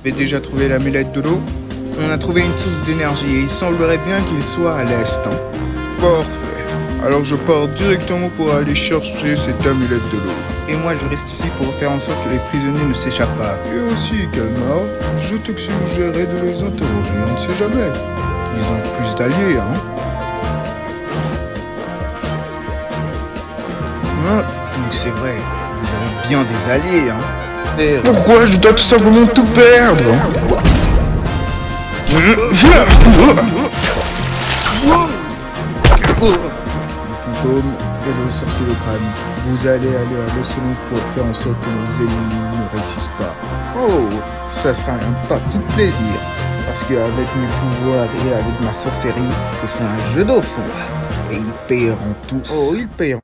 Vous avez déjà trouvé l'amulette de l'eau? On a trouvé une source d'énergie et il semblerait bien qu'il soit à l'est. Parfait. Alors je pars directement pour aller chercher cette amulette de l'eau. Et moi je reste ici pour faire en sorte que les prisonniers ne s'échappent pas. Et aussi, Kalmar, je te suggérerais de les interroger, on ne sait jamais. Ils ont plus d'alliés, donc c'est vrai, vous avez bien des alliés, Pourquoi je dois tout simplement tout perdre? Le fantôme et le sorcier de crâne. Vous allez aller à l'océan pour faire en sorte que nos ennemis ne réussissent pas. Oh, ça sera un parti de plaisir. Parce qu'avec mes pouvoirs et avec ma sorcellerie, ce sera un jeu d'enfant. Et ils paieront tous. Oh, ils paieront.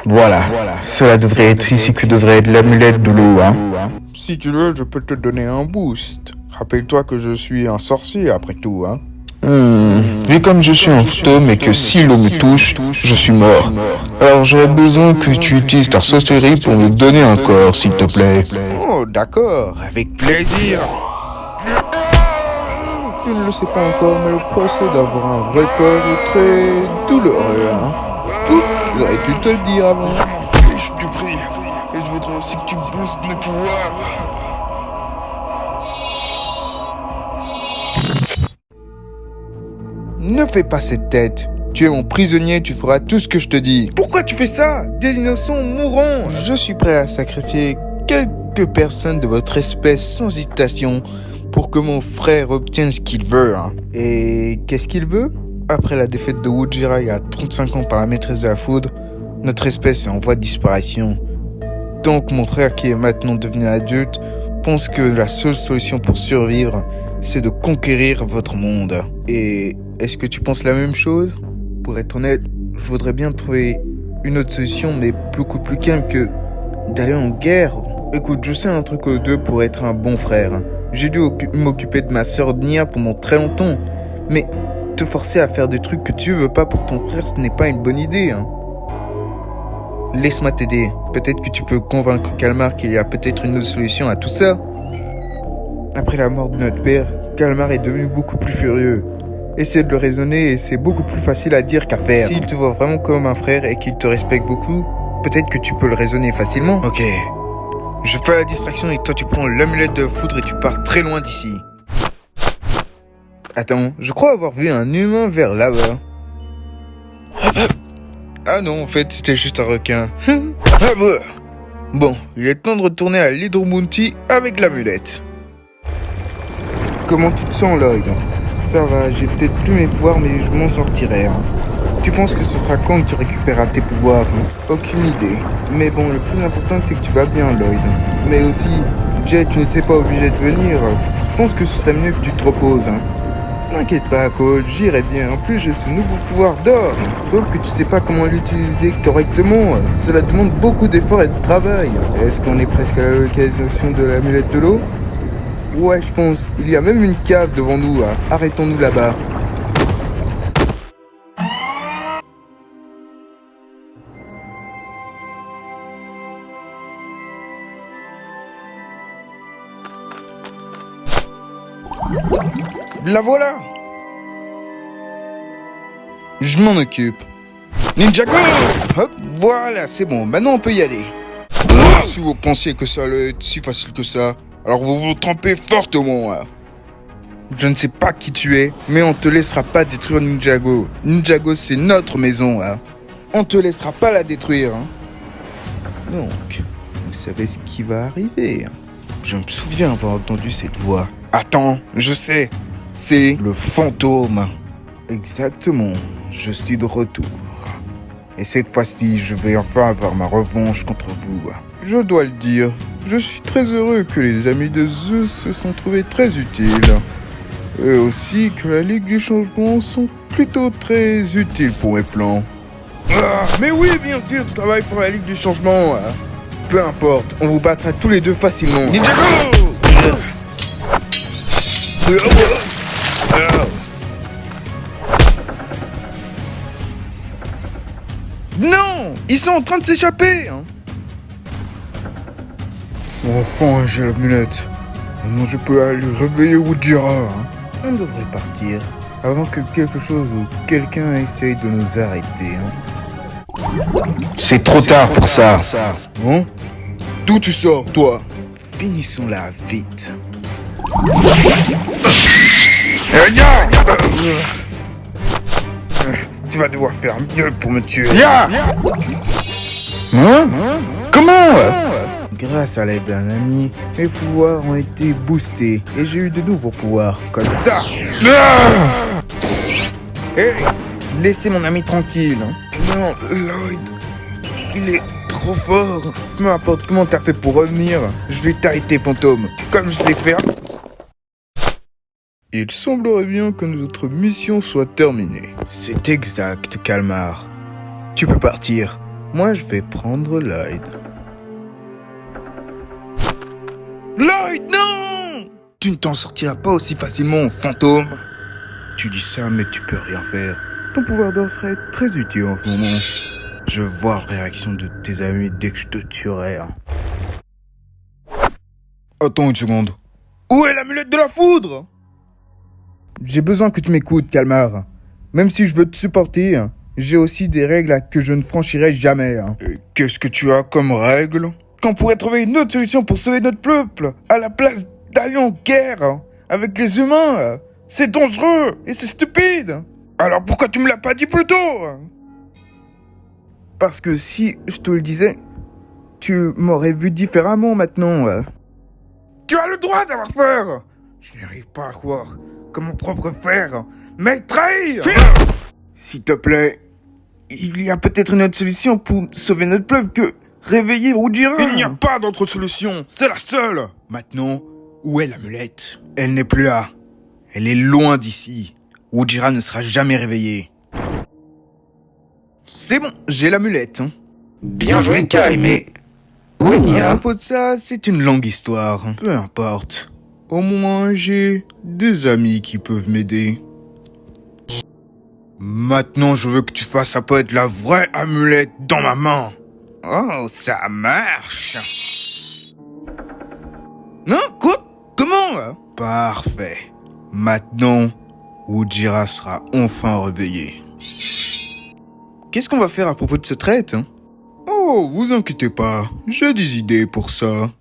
Voilà, cela devrait être ici que devrait être l'amulette de l'eau, Si tu veux, je peux te donner un boost. Rappelle-toi que je suis un sorcier après tout, Vu comme je suis un fantôme et que si l'eau me touche, je suis mort. Alors j'aurais besoin que tu utilises ta sorcellerie pour me donner un corps, s'il te plaît. Oh, d'accord, avec plaisir. Je ne le sais pas encore, mais le procès d'avoir un vrai corps est très douloureux, Oups, j'aurais dû te le dire avant. Je te prie, et je voudrais aussi que tu boostes mes pouvoirs. Ne fais pas cette tête. Tu es mon prisonnier, tu feras tout ce que je te dis. Pourquoi tu fais ça? Des innocents mourront. Je suis prêt à sacrifier quelques personnes de votre espèce sans hésitation pour que mon frère obtienne ce qu'il veut. Et qu'est-ce qu'il veut? Après la défaite de Wujira il y a 35 ans par la maîtresse de la foudre, notre espèce est en voie de disparition. Donc mon frère, qui est maintenant devenu adulte, pense que la seule solution pour survivre, c'est de conquérir votre monde. Et est-ce que tu penses la même chose? Pour être honnête, je voudrais bien trouver une autre solution, mais beaucoup plus calme que d'aller en guerre. Écoute, je sais un truc aux deux pour être un bon frère. J'ai dû m'occuper de ma sœur Nia pendant très longtemps, mais te forcer à faire des trucs que tu veux pas pour ton frère, ce n'est pas une bonne idée, Laisse-moi t'aider. Peut-être que tu peux convaincre Kalmar qu'il y a peut-être une autre solution à tout ça. Après la mort de notre père, Kalmar est devenu beaucoup plus furieux. Essaie de le raisonner et c'est beaucoup plus facile à dire qu'à faire. S'il te voit vraiment comme un frère et qu'il te respecte beaucoup, peut-être que tu peux le raisonner facilement. Ok. Je fais la distraction et toi tu prends l'amulette de foudre et tu pars très loin d'ici. Attends, je crois avoir vu un humain vers là-bas. Ah non, en fait, c'était juste un requin. Bon, il est temps de retourner à l'Hydrobounty avec l'amulette. Comment tu te sens, Lloyd? Ça va, j'ai peut-être plus mes pouvoirs, mais je m'en sortirai. Tu penses que ce sera quand que tu récupéreras tes pouvoirs? Aucune idée. Mais bon, le plus important, c'est que tu vas bien, Lloyd. Mais aussi, Jay, tu n'étais pas obligé de venir. Je pense que ce serait mieux que tu te reposes. T'inquiète pas, Cole, j'irai bien. En plus, j'ai ce nouveau pouvoir d'or. Sauf que tu sais pas comment l'utiliser correctement. Cela demande beaucoup d'efforts et de travail. Est-ce qu'on est presque à la localisation de l'amulette de l'eau? Ouais, je pense. Il y a même une cave devant nous. Arrêtons-nous là-bas. La voilà! Je m'en occupe. Ninjago! Hop, voilà, c'est bon, maintenant on peut y aller. Si vous pensiez que ça allait être si facile que ça, alors vous vous trompez fortement. Hein. Je ne sais pas qui tu es, mais on te laissera pas détruire Ninjago. Ninjago, c'est notre maison. Hein. On te laissera pas la détruire. Hein. Donc, vous savez ce qui va arriver. Je me souviens avoir entendu cette voix. Attends, je sais. C'est le fantôme. Exactement, je suis de retour. Et cette fois-ci, je vais enfin avoir ma revanche contre vous. Je dois le dire, je suis très heureux que les amis de Zeus se sont trouvés très utiles. Et aussi que la Ligue du Changement sont plutôt très utiles pour mes plans. Ah, mais oui, bien sûr, tu travailles pour la Ligue du Changement. Peu importe, on vous battra tous les deux facilement. Ninjago! Non! Ils sont en train de s'échapper! Enfin, j'ai l'amulette. Maintenant, je peux aller réveiller Ujira. On devrait partir avant que quelque chose ou quelqu'un essaye de nous arrêter. C'est trop tard pour ça. Bon? D'où tu sors, toi? Finissons-la vite. Tu vas devoir faire mieux pour me tuer. Hein? Comment? Grâce à l'aide d'un ami, mes pouvoirs ont été boostés et j'ai eu de nouveaux pouvoirs comme ça. Hey, laissez mon ami tranquille. Non, Lloyd, il est trop fort. Peu importe comment t'as fait pour revenir, je vais t'arrêter, fantôme, comme je l'ai fait. Il semblerait bien que notre mission soit terminée. C'est exact, Calmar. Tu peux partir. Moi, je vais prendre Lloyd. Lloyd, non! Tu ne t'en sortiras pas aussi facilement, fantôme. Tu dis ça, mais tu peux rien faire. Ton pouvoir d'or serait très utile en ce moment. Je veux voir la réaction de tes amis dès que je te tuerai. Attends une seconde. Où est l'amulette de la foudre? J'ai besoin que tu m'écoutes, Calmar. Même si je veux te supporter, j'ai aussi des règles que je ne franchirai jamais. Qu'est-ce que tu as comme règles? Qu'on pourrait trouver une autre solution pour sauver notre peuple, à la place d'aller en guerre avec les humains. C'est dangereux et c'est stupide. Alors pourquoi tu me l'as pas dit plus tôt? Parce que si je te le disais, tu m'aurais vu différemment maintenant. Tu as le droit d'avoir peur. Je n'arrive pas à croire que mon propre frère m'ait trahi. S'il te plaît, il y a peut-être une autre solution pour sauver notre peuple que réveiller Ujira. Il n'y a pas d'autre solution, c'est la seule. Maintenant, où est l'amulette? Elle n'est plus là. Elle est loin d'ici. Ujira ne sera jamais réveillé. C'est bon, j'ai l'amulette. Bien joué, Kai, mais où est À Nia? propos de ça, c'est une longue histoire. Peu importe. Au moins, j'ai des amis qui peuvent m'aider. Maintenant, je veux que tu fasses apparaître la vraie amulette dans ma main. Oh, ça marche. Non, quoi? Comment? Parfait. Maintenant, Ujira sera enfin réveillé. Qu'est-ce qu'on va faire à propos de ce traite? Oh, vous inquiétez pas, j'ai des idées pour ça.